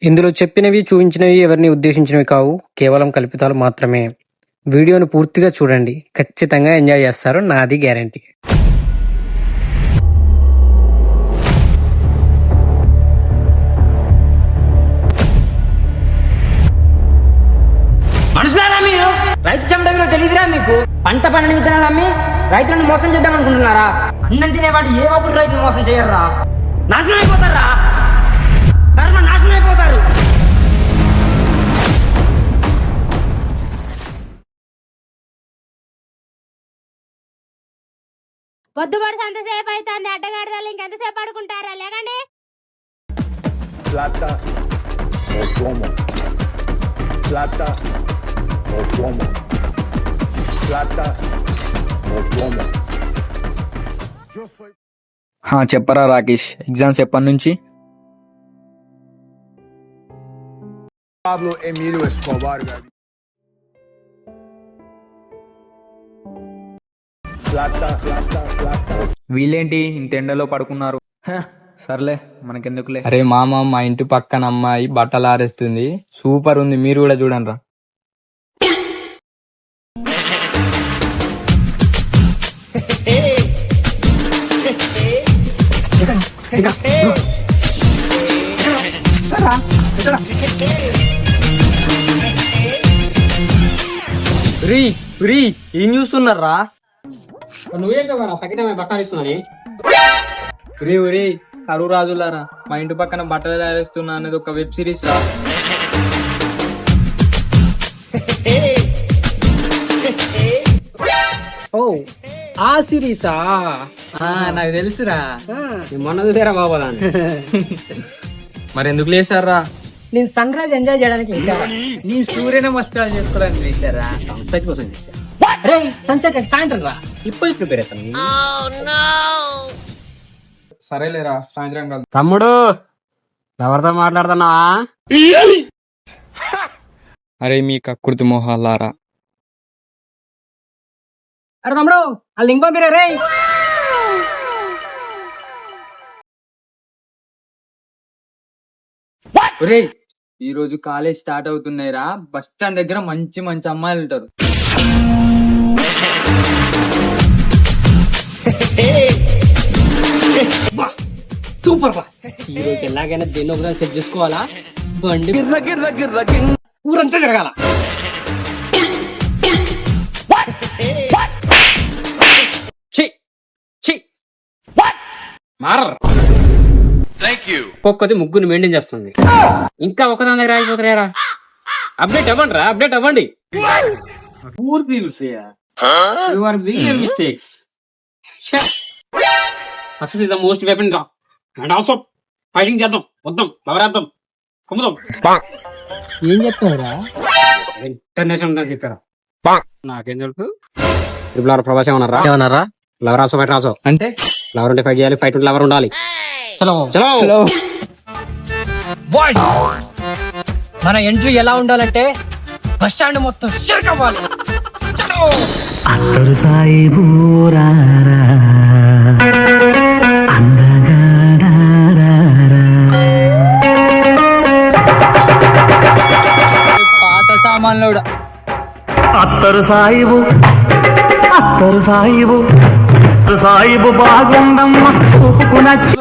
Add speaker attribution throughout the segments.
Speaker 1: ఇందులో చెప్పినవి, చూపించినవి ఎవరిని ఉద్దేశించినవి కావు. కేవలం కల్పితాలు మాత్రమే. వీడియోను పూర్తిగా చూడండి. ఖచ్చితంగా ఎంజాయ్ చేస్తారు. నాది గ్యారంటీ.
Speaker 2: మనుషులారా మీరు? రైతు చెమటలో తెలియదురా మీకు? పంట పండిన విత్తనాలు అమ్మి రైతులను మోసం చేద్దాం అనుకుంటున్నారా? అన్నం తినేవాడు ఏ ఒక్కరు రైతులు మోసం చేయర్రా. నాశనం అయిపోతారా, సర్వ నాశనం అయిపోతారు.
Speaker 3: పొద్దుబడి సంతసేపు అవుతుంది. అడ్డగాడిదలు ఇంకెంతసేపు ఆడుకుంటారా? లేకండి.
Speaker 4: Plata o plomo. Plata o plomo. Plata o plomo. Yo soy
Speaker 5: చెప్పరా రాకేష్, ఎగ్జామ్స్ ఎప్పటి నుంచి?
Speaker 4: Pablo Emilio Escobar. Plata, plata, plata.
Speaker 5: వీళ్ళేంటి ఇంత ఎండలో పడుకున్నారు? సర్లే మనకెందుకులే. అరే మామ, మా ఇంటి పక్కన అమ్మాయి బట్టలు ఆరేస్తుంది, సూపర్ ఉంది, మీరు కూడా చూడండి రా. ఏం చూస్తున్నారా?
Speaker 2: నువ్వేంటో పక్కన బట్టలు ఇస్తున్నాని.
Speaker 5: ఒరే కరువు రాజులారా, మా ఇంటి పక్కన బట్టలు ఆరేస్తున్నా అనేది ఒక వెబ్ సిరీస్ రా.
Speaker 2: ఓ ఆ సిరీసా?
Speaker 5: నాకు తెలుసురా.
Speaker 2: మొన్న చూసారా బాబా?
Speaker 5: మరి ఎందుకు లేసారా?
Speaker 2: నేను సన్ రైజ్ ఎంజాయ్ చేయడానికి లేచారా?
Speaker 5: నీ సూర్య నమస్కారాలు చేసుకోవడానికి లేసారా?
Speaker 2: సన్సెట్ కోసం చేశా. అరే సన్సెట్ సాయంత్రం రా, ఇప్పుడు ప్రిపేర్ అవుతాను.
Speaker 5: సరేలేరా, సాయంత్రం కాదు.
Speaker 2: తమ్ముడు ఎవరితో మాట్లాడుతున్నావా?
Speaker 5: అరే మీ కకృతి మొహాలారా.
Speaker 2: అరే తమ్ముడు ఆ లింక్ పంపిరా రే.
Speaker 5: ఒరే ఈ రోజు కాలేజ్ స్టార్ట్ అవుతున్నాయిరా, బస్ స్టాండ్ దగ్గర మంచి మంచి అమ్మాయిలు ఉంటారు.
Speaker 2: సూపర్ బా. ఈ రోజు ఎలాగైనా దేని ఒకదాన్ని సెట్ చేసుకోవాలా. బండి ఊరంతా జరగాల. ఒక్కొక్కటి ముగ్గురు మెయింటైన్ చేస్తుంది, ఇంకా ఒకదాని దగ్గర ఆగిపోతారా? అప్డేట్ అవ్వండి రా, అప్డేట్ అవ్వండి. Poor peoples you are big mistakes. Success is the most weapon రా. అండ్ ఆల్సో ఫైటింగ్ చేద్దాం, వద్దాం, లవరాద్దాం, కుమ్ముదాం. ఏం చెప్పారా? ఇంటర్నేషనల్ చెప్పారా? నాకేం తెలుసు. ఇప్పుడు ప్రభాస్ ఏమన్నారా? లవర్ రాసో ఫైట్ రాసో
Speaker 5: అంటే
Speaker 2: లవర్ ఉంటే ఫైట్ చేయాలి, ఫైట్ ఉంటే లవర్ ఉండాలి. చలో చలో.
Speaker 6: బాయ్స్, మన ఎంట్రీ ఎలా ఉండాలంటే బస్ స్టాండ్ మొత్తం షేక్ అవ్వాలి. చలో.
Speaker 7: అత్తరు సాయి బూరారా
Speaker 5: పాత సామాన్లు
Speaker 7: అత్తరు సాయిబు సాయిబు బాగుందమ్మ చూపుకునచ్చి.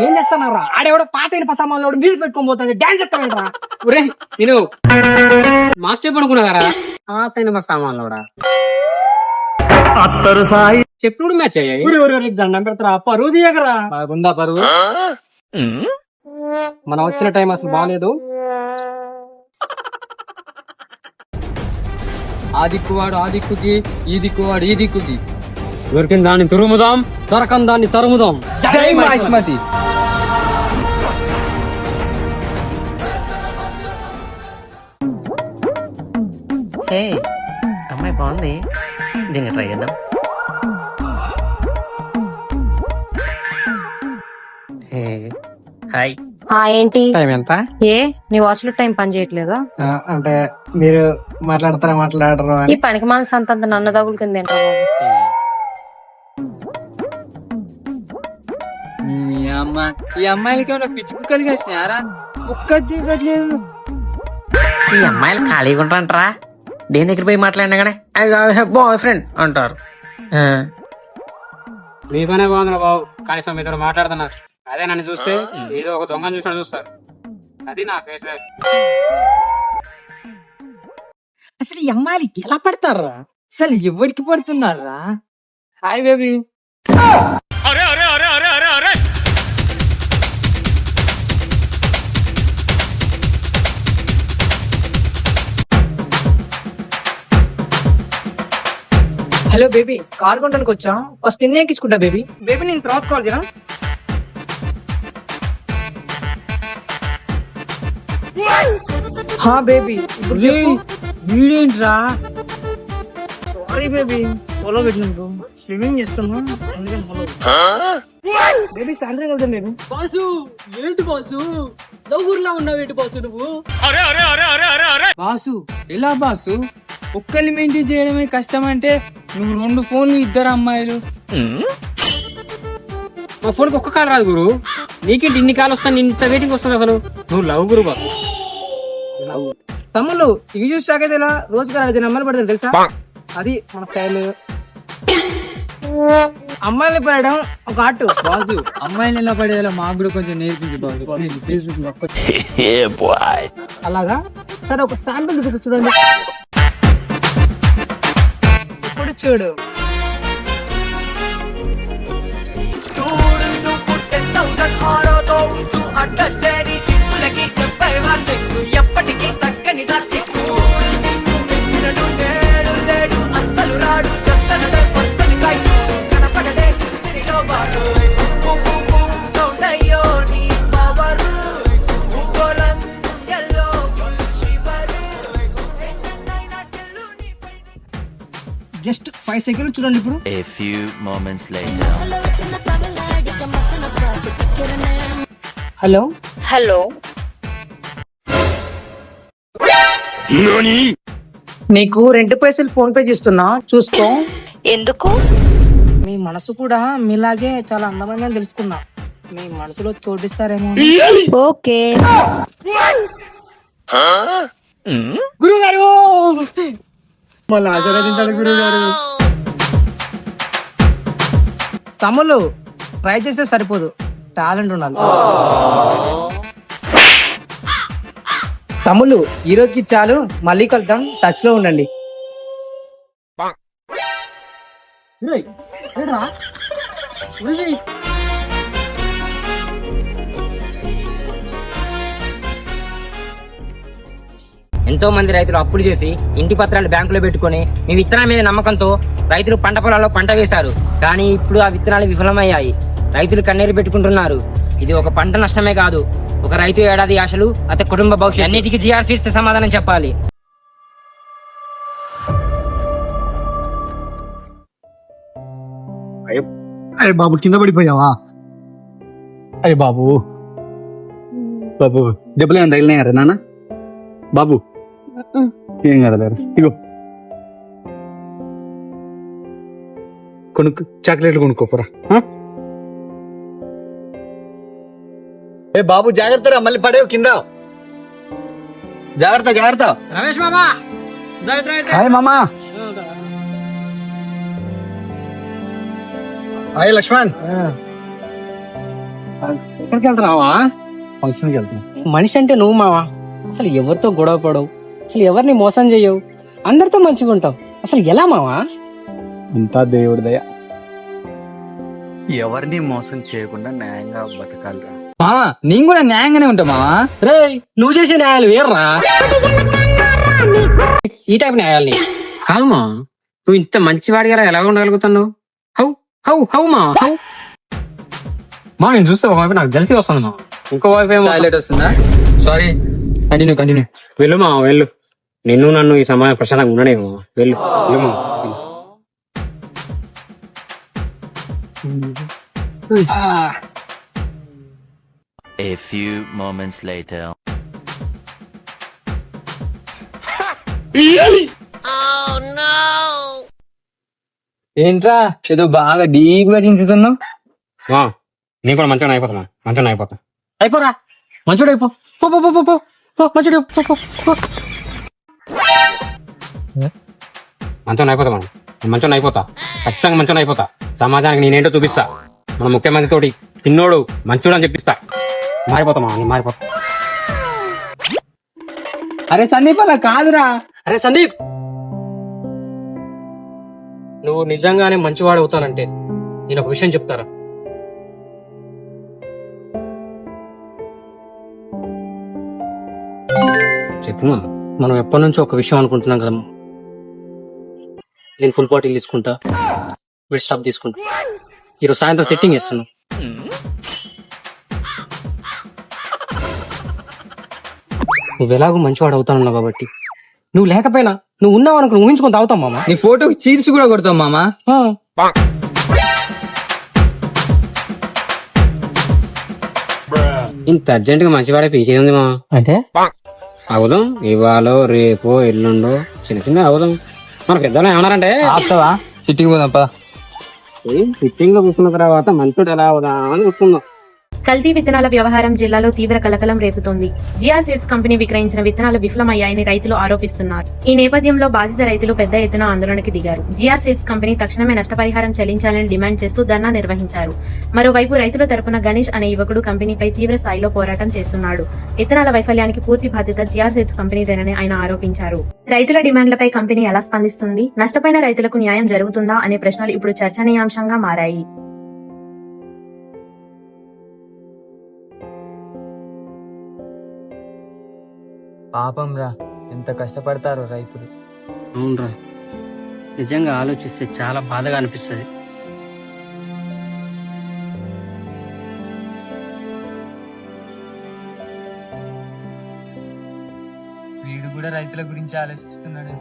Speaker 2: ఏం చేస్తున్నారా? ఆడేవాడు పాత ఇనుప సామాన్లు మ్యూజిక్ పెట్టుకొని పోతాడు, డాన్స్ చేస్తాడంటరా. ఒరే నేను మాస్టర్ పడుకున్నారా? పాత ఇనుప సామాన్లు
Speaker 7: అత్తరు సాయి
Speaker 2: చెప్పుడు మ్యాచ్ అయ్యాయి. జెండం పెడతారా? పరువు తీయగరా. బాగుందా పరువు? మనం వచ్చిన టైం అసలు బాగాలేదు.
Speaker 5: ఆ దిక్కువాడు ఆ దిక్కుకి, ఈ దిక్కువాడు ఈ దిక్కుకి.
Speaker 2: దొరికిన దాన్ని తురుముదాం, దొరకని దాన్ని తరుముదాం.
Speaker 5: జై మహిష్మతి.
Speaker 1: అమ్మాయి బాగుంది, దీన్ని ట్రై చేద్దాం. హాయ్.
Speaker 3: ఏంటి
Speaker 1: టైం ఎంత?
Speaker 3: ఏ నీ వాచ్ లో టైం పని చేయట్లేదా?
Speaker 1: అంటే మీరు మాట్లాడరు
Speaker 3: ఈ పనికి మనసు అంత నన్ను తగులుకుంది ఏంటో.
Speaker 5: ఈ అమ్మాయిలకి ఏమైనా పిచ్చి కుక్కలు కలిసినారా?
Speaker 6: ఒక్క దిగట్లేదు.
Speaker 1: ఈ అమ్మాయిలు ఖాళీగా ఉంటారంటారా? దేని దగ్గర పోయి మాట్లాడినా కానీ బాయ్ ఫ్రెండ్ అంటారు.
Speaker 2: మీ పనే బాగుంది బాబు, కనీసం మీతో మాట్లాడుతున్నారు. అదే నన్ను చూస్తే ఏదో ఒక దొంగను చూసినా చూస్తారు. అది నా ఫేస్.
Speaker 6: అసలు ఈ అమ్మాయిలు ఎలా పడతారా? అసలు ఎవరికి పడుతున్నారా? Hi baby. Hello baby, car కొనడానికి వచ్చా. ఫస్ట్ నిన్నే ఎక్కించుకుంటా బేబీ. బేబీ నేను తర్వాత కాల్ చేయనా? హా బేబీ. వీడేంట్రా? సారీ బేబీ, ఫాలో పెట్టినందుకు. స్విమ్మింగ్ చేస్తున్నా అందుకని ఫాలో. బేబీ సాయంత్రం వెళ్తాను నేను. బాసు ఏంటి బాసు నవ్వుర్లా ఉన్నావు? ఏంటి బాసు నువ్వు? బాసు ఎలా బాసు? ఒక్కరిని మెయింటైన్ చేయడమే కష్టం అంటే నువ్వు 2 ఫోన్లు 2 అమ్మాయిలు.
Speaker 2: మా ఫోన్కి ఒక్క కాల్ రాదు గురు. నీకేంటి ఇన్ని కాల్ వస్తాను, ఇంత వెయిటింగ్ వస్తుంది అసలు? నువ్వు లవ్ గురు బాబు.
Speaker 6: తమ్ముళ్ళు ఇవి చూసాకైతే ఇలా రోజుకి 2 అమ్మాయిలు పడతారు తెలుసా? అది మన స్టైల్. అమ్మాయిని పడడం ఒక ఆర్ట్.
Speaker 5: బాసు అమ్మాయిని ఎలా పడేయాలో మాకు కూడా కొంచెం నేర్పించు బాసు.
Speaker 6: అలాగా సరే, ఒక శాంపిల్ చూపిస్తా చూడండి. ఇప్పుడు చూడు. జస్ట్ 5 సెకండ్లు చూడండి. ఇప్పుడు
Speaker 8: A few moments later.
Speaker 6: Hello
Speaker 9: hello,
Speaker 6: నీకు 2 పైసలు ఫోన్ పే చేస్తున్నా, చూసుకో.
Speaker 9: ఎందుకు?
Speaker 6: మీ మనసు కూడా మీలాగే చాలా అందమైందని తెలుసుకున్నా. మీ మనసులో చోటిస్తారేమో.
Speaker 9: ఓకే.
Speaker 6: గురుగారు మళ్ళీ ఆశీర్వదించాడు గురుగారు. తమ్ముళ్ళు ట్రై చేస్తే సరిపోదు, టాలెంట్ ఉండాలి. తమ్ముళ్ళు ఈ రోజుకి చాలు, మళ్ళీ కలుద్దాం. టచ్ లో ఉండండి.
Speaker 10: ఎంతో మంది రైతులు అప్పులు చేసి ఇంటి పత్రాలు బ్యాంకులో పెట్టుకుని మీ విత్తనాల మీద నమ్మకంతో రైతులు పంట పొలాల్లో పంట వేశారు. కానీ ఇప్పుడు ఆ విత్తనాలు విఫలమయ్యాయి. రైతులు కన్నీరు పెట్టుకుంటున్నారు. ఇది ఒక పంట నష్టమే కాదు, ఒక రైతు ఏడాది ఆశలు, అతని కుటుంబ భవిష్యత్ అన్నిటికీ జిఆర్ సీడ్స్ సమాధానం చెప్పాలి.
Speaker 11: అరే బాబు, కింద పడిపోయావా? అరే బాబు, బాబు దెబ్బలు ఏమైనా తగిలినాయారా నాన్న? బాబు ఏం కదలేరు. ఇగో కొనుక్కు, చాక్లెట్లు కొనుక్కోపోరా. ఏ బాబు జాగ్రత్త రా, మళ్ళీ పడేవు కింద. జాగ్రత్త జాగ్రత్త.
Speaker 2: రమేష్ మామా,
Speaker 11: హాయ్ మామా. హాయ్ లక్ష్మణ్.
Speaker 2: ఎక్కడికి వెళ్తున్నావా?
Speaker 11: ఫంక్షన్కి వెళ్తున్నా.
Speaker 6: మనిషి అంటే నువ్వు మావా. అసలు ఎవరితో గొడవ పడవు, అసలు ఎవరిని మోసం చేయవు, అందరితో మంచిగా ఉంటావు. అసలు ఎలా మావా?
Speaker 11: అంతా దేవుడి దయ.
Speaker 5: ఎవరిని మోసం చేయకుండా న్యాయంగా బతకాలిరా.
Speaker 6: మావా నేను కూడా న్యాయంగానే ఉంటా మావా. రే నువ్వు చేసే న్యాయాలు వేర్రా, ఈ టైప్ న్యాయాలని
Speaker 2: కాదు మా, నువ్వు ఇంత మంచివాడిగా ఎలా ఉండగలుగుతున్నావు? హౌ హౌ హౌ మా హౌ మా నేను చూస్తే ఒకవైపు నాకు జల్సీ వస్తుంది మా, ఇంకో వైపు ఏమో
Speaker 5: టాయిలెట్ వస్తుందా? Sorry, continue.
Speaker 2: వెళ్ళు మా వెళ్ళు. నిన్ను నన్ను ఈ సమయం ప్రశాంతంగా ఉండనే మా. వెళ్ళు వెళ్ళు మా.
Speaker 8: A few moments later.
Speaker 5: ఏంట్రా ఏదో బాగా డీప్ గా చించుతున్నావు?
Speaker 2: నేను కూడా మంచిగా అయిపోతా, మంచిగా అయిపోతా.
Speaker 10: అయిపోరా,
Speaker 2: మంచోడు అయిపో పో పో పో పో పో మంచోడు పో పో పో. మంచోని అయిపోతా మనం, మంచోని అయిపోతా, ఖచ్చితంగా మంచోని అయిపోతా. సమాజానికి నేనేంటో చూపిస్తా. మన ముఖ్యమంత్రి తోటి చిన్నోడు మంచోడు అని చెప్పిస్తా. మారిపోతా మనం, మారిపోతా.
Speaker 5: అరే సందీప్ అలా కాదురా.
Speaker 1: అరే సందీప్, నువ్వు నిజంగానే మంచివాడు అవుతానంటే నేను ఒక విషయం చెప్తారా?
Speaker 2: చెప్పు మామ.
Speaker 1: మనం ఎప్పటి నుంచో ఒక విషయం అనుకుంటున్నాం కదమ్మా. నేను ఫుల్ బాటిల్ తీసుకుంటా, విడ్ స్టాప్ తీసుకుంటా. ఈరోజు సాయంత్రం సెట్టింగ్ చేస్తున్నాం. నువ్వు ఎలాగో మంచివాడు అవుతానన్నావు కాబట్టి నువ్వు లేకపోయినా నువ్వు ఉన్నావు అనుకుని ఊహించుకొని తాగుతాం మామ.
Speaker 5: నీ ఫోటోకి చీర్స్ కూడా కొడతాం మామా.
Speaker 2: ఇంత అర్జెంట్ గా మంచివాడే పీకేది మా.
Speaker 1: అంటే
Speaker 2: అవుదాం, ఇవాళ రేపో ఎల్లుండో చిన్న చిన్న అవుదాం. మన పెద్దలు ఏమన్నారంటే
Speaker 5: ఆపుతావా? సిటీకి పోదాం పద.
Speaker 2: ఫిట్టింగ్ లో కూర్చున్న తర్వాత మంచోడు ఎలా అవుదాం అని కూర్చుందాం.
Speaker 3: కల్తీ విత్తనాల వ్యవహారం జిల్లాలో తీవ్ర కలకలం రేపుతోంది. జిఆర్ సీడ్స్ కంపెనీ విక్రయించిన విత్తనాలు విఫలమయ్యాయని రైతులు ఆరోపిస్తున్నారు. ఈ నేపథ్యంలో బాధిత రైతులు పెద్ద ఎత్తున ఆందోళనకి దిగారు. జిఆర్ సీడ్స్ కంపెనీ తక్షణమే నష్టపరిహారం చెల్లించాలని డిమాండ్ చేస్తూ ధర్నా నిర్వహించారు. మరోవైపు రైతుల తరపున గణేష్ అనే యువకుడు కంపెనీపై తీవ్ర స్థాయిలో పోరాటం చేస్తున్నాడు. విత్తనాల వైఫల్యానికి పూర్తి బాధ్యత జిఆర్ సీడ్స్ కంపెనీదేనని ఆయన ఆరోపించారు. రైతుల డిమాండ్లపై కంపెనీ ఎలా స్పందిస్తుంది, నష్టపోయిన రైతులకు న్యాయం జరుగుతుందా అనే ప్రశ్నలు ఇప్పుడు చర్చనీయాంశంగా మారాయి.
Speaker 5: పాపం రా, ఎంత కష్టపడతారో రైతులు.
Speaker 1: అవునరా, నిజంగా ఆలోచిస్తే చాలా బాధగా అనిపిస్తుంది.
Speaker 5: వీడు కూడా రైతుల గురించి ఆలోచిస్తున్నాడు.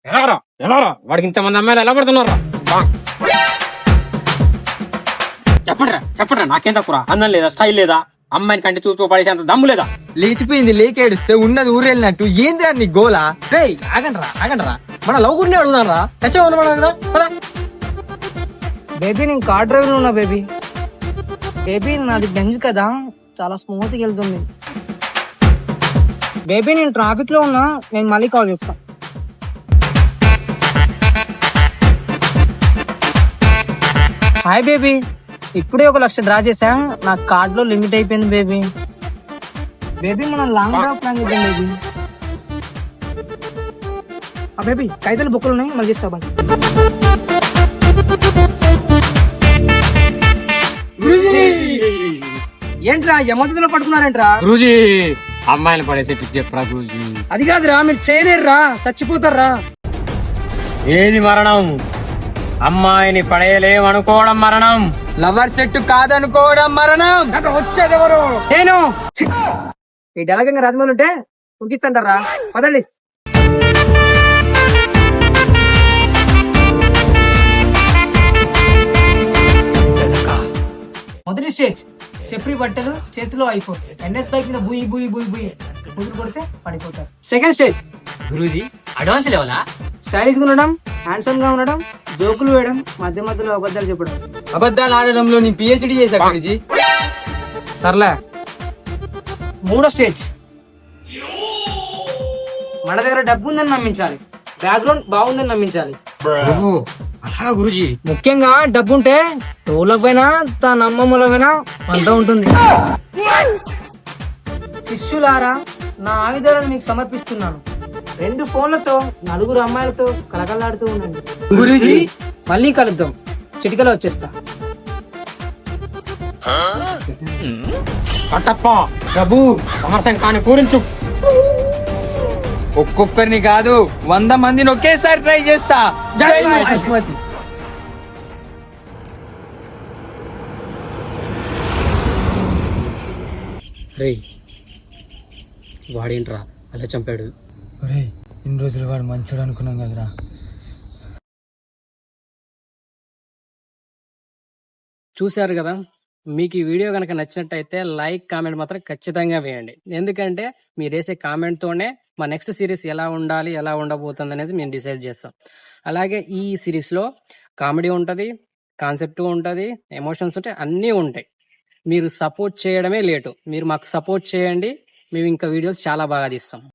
Speaker 2: ఎలా వాడికి ఇంతమంది అమ్మాయిలు ఎలా పడుతున్నారా? చెప్పండి నాకేం తక్కువ, అన్నం లేదా, స్టైల్ లేదా, అమ్మాయిని కంటే చూపు పడేసి అంత దమ్ము లేదా?
Speaker 5: లేచిపోయింది లేకేడుస్తే ఉన్నది ఊరెళ్ళినట్టు ఏంద్రా నీ గోలా?
Speaker 1: ఆగండ్రా, మన లవ్ గురిని అడుగుదాం రా. ఖచ్చితంగా
Speaker 6: బేబీ నేను కార్ డ్రైవర్ ఉన్నా బేబీ. బేబీ నాది బెంజ్ కదా, చాలా స్మూత్ గా వెళ్తుంది. బేబీ నేను ట్రాఫిక్ లో ఉన్నా, నేను మళ్ళీ కాల్ చేస్తా. హాయ్ బేబీ, ఇప్పుడే 1 లక్ష డ్రా చేశా, నా కార్డ్ లో లిమిట్ అయిపోయింది బేబీ. బేబీ మనం లాంగ్ డ్రా ప్లాన్ చేద్దాం బేబీ. బేబీ ఖైదాలు బుక్కలు ఉన్నాయి, మళ్ళీ ఇస్తా బాయ్. ఏంట్రా యమతులో పడుకున్నారేంట్రా?
Speaker 2: గురూజీ అమ్మాయిని పడేసి పిచ్చి చెప్పరా గురూజీ?
Speaker 6: అది కాదురా, మీరు చేయలేరురా, చచ్చిపోతారా.
Speaker 2: ఏది మరణం? అమ్మాయిని పడేయలేమనుకోవడం మరణం.
Speaker 5: లవర్ సెట్ కాదనుకోవడం మరణం.
Speaker 6: వచ్చేది ఎవరు? నేను. ఈ డెలగంగా రాజమౌళి ఉంటే ఉడికిస్తాంటారా? పదండి. మొదటి స్టేజ్ చెప్పి బట్టలు చేతిలో ఐఫోన్, ఎన్ఎస్ బైక్ మీద బుయి బుయి బుయి బుయి కుదురు కొడితే పడిపోతారు. సెకండ్ స్టేజ్
Speaker 1: గురూజీ అడ్వాన్స్ లేవాలా?
Speaker 6: స్టైలిష్ గా ఉండడం, హ్యాండ్సమ్ గా ఉండడం, జోకులు వేయడం, మధ్య మధ్యలో అబద్ధాలు చెప్పడం.
Speaker 5: అబద్ధాలు ఆడడంలో నీ పిహెచ్డి చేశా గురూజీ.
Speaker 6: సర్లే. మూడో స్టేజ్ మన దగ్గర డబ్బు ఉందని నమ్మించాలి, బ్యాక్గ్రౌండ్ బాగుందని నమ్మించాలి.
Speaker 2: అలా గురూజీ?
Speaker 6: ముఖ్యంగా డబ్బు ఉంటే తోలపైనా తన అమ్మమ్మలపైనా అంతా ఉంటుంది. శిష్యులారా, నా ఆయుధాలను మీకు సమర్పిస్తున్నాను. 2 ఫోన్లతో 4 అమ్మాయిలతో కలకలాడుతూ ఉండండి.
Speaker 5: గురూజీ
Speaker 6: మళ్ళీ కలుద్దాం, చిటికలో వచ్చేస్తా.
Speaker 2: కట్టప్ప ప్రభు సమరసం కాని పూరించు.
Speaker 5: ఒక్కొక్కరిని కాదు 100 మందిని ఒకేసారి ట్రై చేస్తా. జై మహేష్మతి.
Speaker 1: రే, వాడేంట్రా అలా చంపాడు?
Speaker 5: ఇన్ని రోజులు వాడు మంచోడు అనుకున్నాం కదరా.
Speaker 1: చూశారు కదా, మీకు ఈ వీడియో కనుక నచ్చినట్టయితే లైక్ కామెంట్ మాత్రం ఖచ్చితంగా వేయండి. ఎందుకంటే మీరు వేసే కామెంట్తోనే మా నెక్స్ట్ సిరీస్ ఎలా ఉండాలి, ఎలా ఉండబోతుంది అనేది మేము డిసైడ్ చేస్తాం. అలాగే ఈ సిరీస్లో కామెడీ ఉంటుంది, కాన్సెప్ట్ ఉంటుంది, ఎమోషన్స్ ఉంటాయి, అన్నీ ఉంటాయి. మీరు సపోర్ట్ చేయడమే లేటు. మీరు మాకు సపోర్ట్ చేయండి, మేము ఇంకా వీడియోస్ చాలా బాగా తీస్తాం.